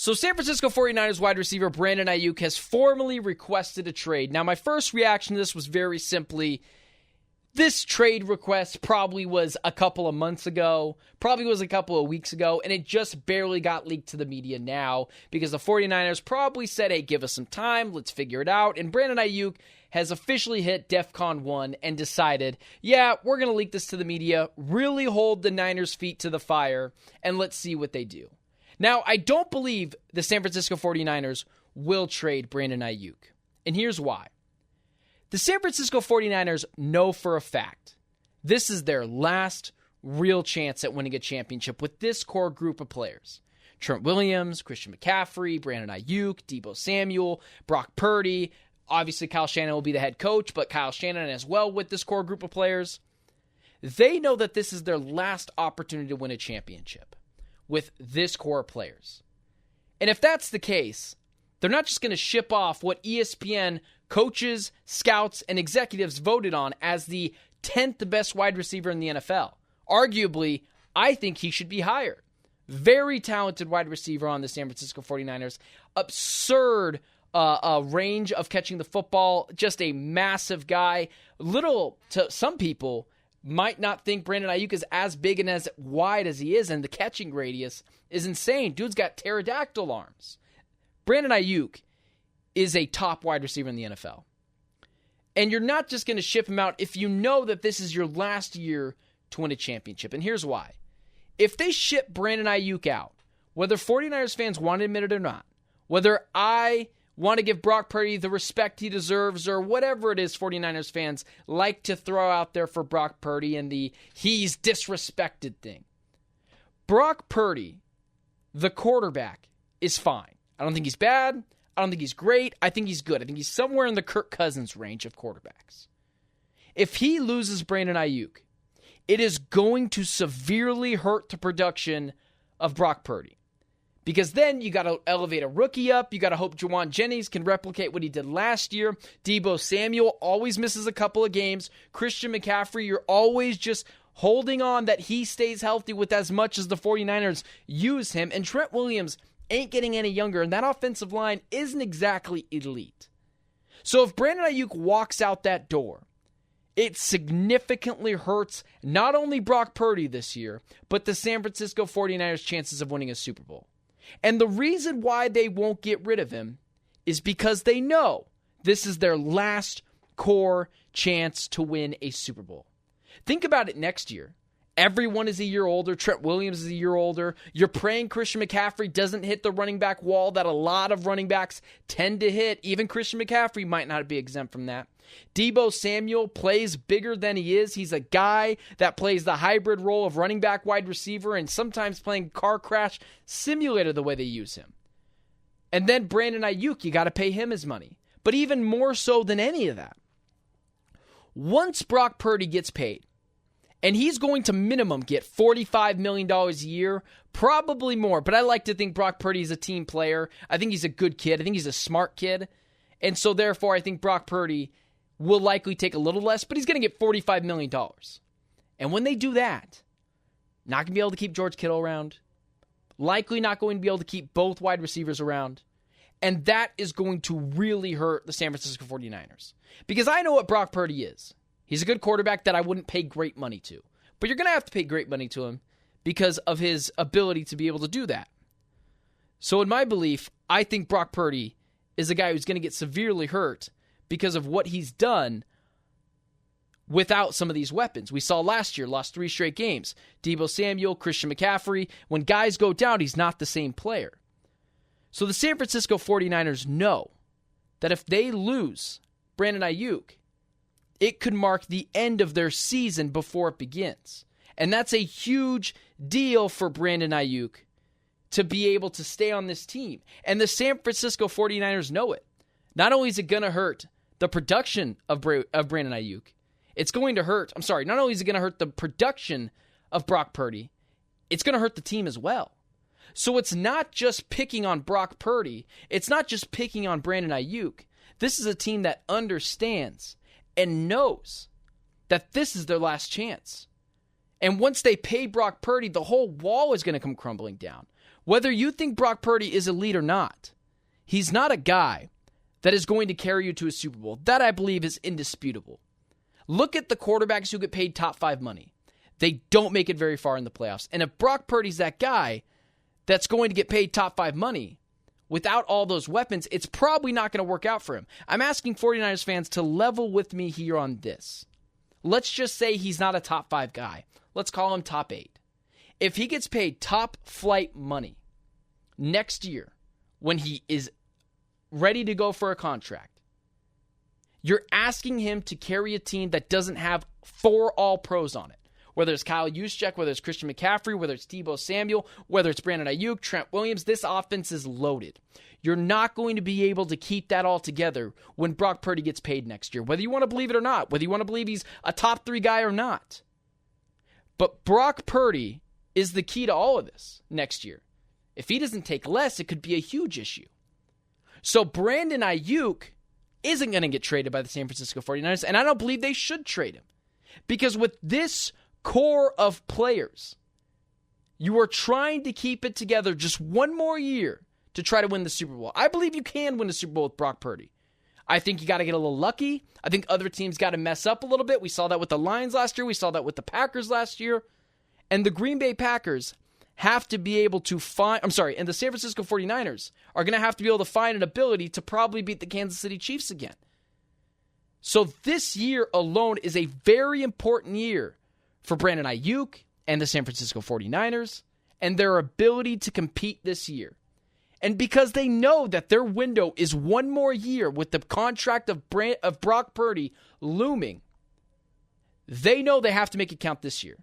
So San Francisco 49ers wide receiver Brandon Aiyuk has formally requested a trade. Now, my first reaction to this was very simply, this trade request probably was a couple of months ago, probably was a couple of weeks ago, and it just barely got leaked to the media now because the 49ers probably said, hey, give us some time, let's figure it out. And Brandon Aiyuk has officially hit DEFCON 1 and decided, yeah, we're going to leak this to the media, really hold the Niners' feet to the fire, and let's see what they do. Now, I don't believe the San Francisco 49ers will trade Brandon Aiyuk, and here's why. The San Francisco 49ers know for a fact this is their last real chance at winning a championship with this core group of players. Trent Williams, Christian McCaffrey, Brandon Aiyuk, Deebo Samuel, Brock Purdy. Obviously, Kyle Shanahan will be the head coach, but Kyle Shanahan as well with this core group of players. They know that this is their last opportunity to win a championship with this core of players. And if that's the case, they're not just going to ship off what ESPN coaches, scouts, and executives voted on as the 10th best wide receiver in the NFL. Arguably, I think he should be higher. Very talented wide receiver on the San Francisco 49ers. Absurd range of catching the football. Just a massive guy. Little to some people might not think Brandon Aiyuk is as big and as wide as he is, and the catching radius is insane. Dude's got pterodactyl arms. Brandon Aiyuk is a top wide receiver in the NFL. And you're not just going to ship him out if you know that this is your last year to win a championship. And here's why. If they ship Brandon Aiyuk out, whether 49ers fans want to admit it or not, whether I want to give Brock Purdy the respect he deserves or whatever it is 49ers fans like to throw out there for Brock Purdy and the he's disrespected thing. Brock Purdy, the quarterback, is fine. I don't think he's bad. I don't think he's great. I think he's good. I think he's somewhere in the Kirk Cousins range of quarterbacks. If he loses Brandon Aiyuk, it is going to severely hurt the production of Brock Purdy. Because then you got to elevate a rookie up. You got to hope Juwan Jennings can replicate what he did last year. Deebo Samuel always misses a couple of games. Christian McCaffrey, you're always just holding on that he stays healthy with as much as the 49ers use him. And Trent Williams ain't getting any younger, and that offensive line isn't exactly elite. So if Brandon Aiyuk walks out that door, it significantly hurts not only Brock Purdy this year, but the San Francisco 49ers' chances of winning a Super Bowl. And the reason why they won't get rid of him is because they know this is their last core chance to win a Super Bowl. Think about it next year. Everyone is a year older. Trent Williams is a year older. You're praying Christian McCaffrey doesn't hit the running back wall that a lot of running backs tend to hit. Even Christian McCaffrey might not be exempt from that. Deebo Samuel plays bigger than he is. He's a guy that plays the hybrid role of running back, wide receiver, and sometimes playing car crash simulator the way they use him. And then Brandon Aiyuk, you got to pay him his money. But even more so than any of that, once Brock Purdy gets paid, and he's going to minimum get $45 million a year, probably more. But I like to think Brock Purdy is a team player. I think he's a good kid. I think he's a smart kid. And so therefore, I think Brock Purdy will likely take a little less, but he's going to get $45 million. And when they do that, not going to be able to keep George Kittle around. Likely not going to be able to keep both wide receivers around. And that is going to really hurt the San Francisco 49ers. Because I know what Brock Purdy is. He's a good quarterback that I wouldn't pay great money to. But you're going to have to pay great money to him because of his ability to be able to do that. So in my belief, I think Brock Purdy is a guy who's going to get severely hurt because of what he's done without some of these weapons. We saw last year, lost 3 straight games. Deebo Samuel, Christian McCaffrey. When guys go down, he's not the same player. So the San Francisco 49ers know that if they lose Brandon Aiyuk, it could mark the end of their season before it begins. And that's a huge deal for Brandon Aiyuk to be able to stay on this team. And the San Francisco 49ers know it. Not only is it going to hurt the production of Brandon Aiyuk, it's going to hurt, not only is it going to hurt the production of Brock Purdy, it's going to hurt the team as well. So it's not just picking on Brock Purdy. It's not just picking on Brandon Aiyuk. This is a team that understands and knows that this is their last chance. And once they pay Brock Purdy, the whole wall is going to come crumbling down. Whether you think Brock Purdy is elite or not, he's not a guy that is going to carry you to a Super Bowl. That, I believe, is indisputable. Look at the quarterbacks who get paid top 5 money. They don't make it very far in the playoffs. And if Brock Purdy's that guy that's going to get paid top 5 money without all those weapons, it's probably not going to work out for him. I'm asking 49ers fans to level with me here on this. Let's just say he's not a top 5 guy. Let's call him top 8. If he gets paid top flight money next year when he is ready to go for a contract, you're asking him to carry a team that doesn't have 4 All-Pros on it. Whether it's Kyle Juszczyk, whether it's Christian McCaffrey, whether it's Deebo Samuel, whether it's Brandon Aiyuk, Trent Williams, this offense is loaded. You're not going to be able to keep that all together when Brock Purdy gets paid next year, whether you want to believe it or not, whether you want to believe he's a top 3 guy or not. But Brock Purdy is the key to all of this next year. If he doesn't take less, it could be a huge issue. So Brandon Aiyuk isn't going to get traded by the San Francisco 49ers, and I don't believe they should trade him. Because with this core of players, you are trying to keep it together just one more year to try to win the Super Bowl. I believe you can win the Super Bowl with Brock Purdy. I think you got to get a little lucky. I think other teams got to mess up a little bit. We saw that with the Lions last year. We saw that with the Packers last year. And the Green Bay Packers have to be able to find, and the San Francisco 49ers are going to have to be able to find an ability to probably beat the Kansas City Chiefs again. So this year alone is a very important year for Brandon Aiyuk and the San Francisco 49ers and their ability to compete this year. And because they know that their window is one more year with the contract of Brock Purdy looming, they know they have to make it count this year.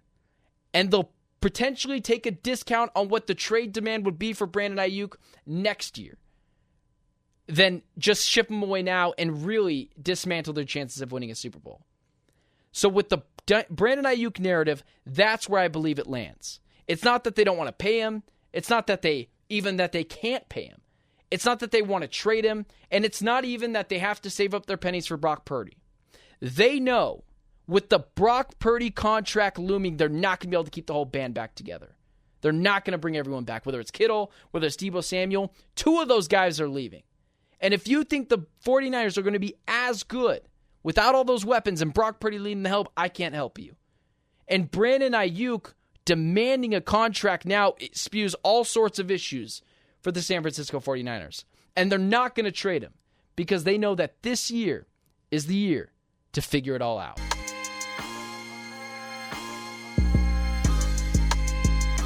And they'll potentially take a discount on what the trade demand would be for Brandon Aiyuk next year. Then just ship him away now and really dismantle their chances of winning a Super Bowl. So with the Brandon Aiyuk narrative, that's where I believe it lands. It's not that they don't want to pay him. It's not that they can't pay him. It's not that they want to trade him. And it's not even that they have to save up their pennies for Brock Purdy. They know with the Brock Purdy contract looming, they're not going to be able to keep the whole band back together. They're not going to bring everyone back, whether it's Kittle, whether it's Deebo Samuel. 2 of those guys are leaving. And if you think the 49ers are going to be as good without all those weapons and Brock Purdy leading the help, I can't help you. And Brandon Aiyuk demanding a contract now, it spews all sorts of issues for the San Francisco 49ers. And they're not going to trade him because they know that this year is the year to figure it all out.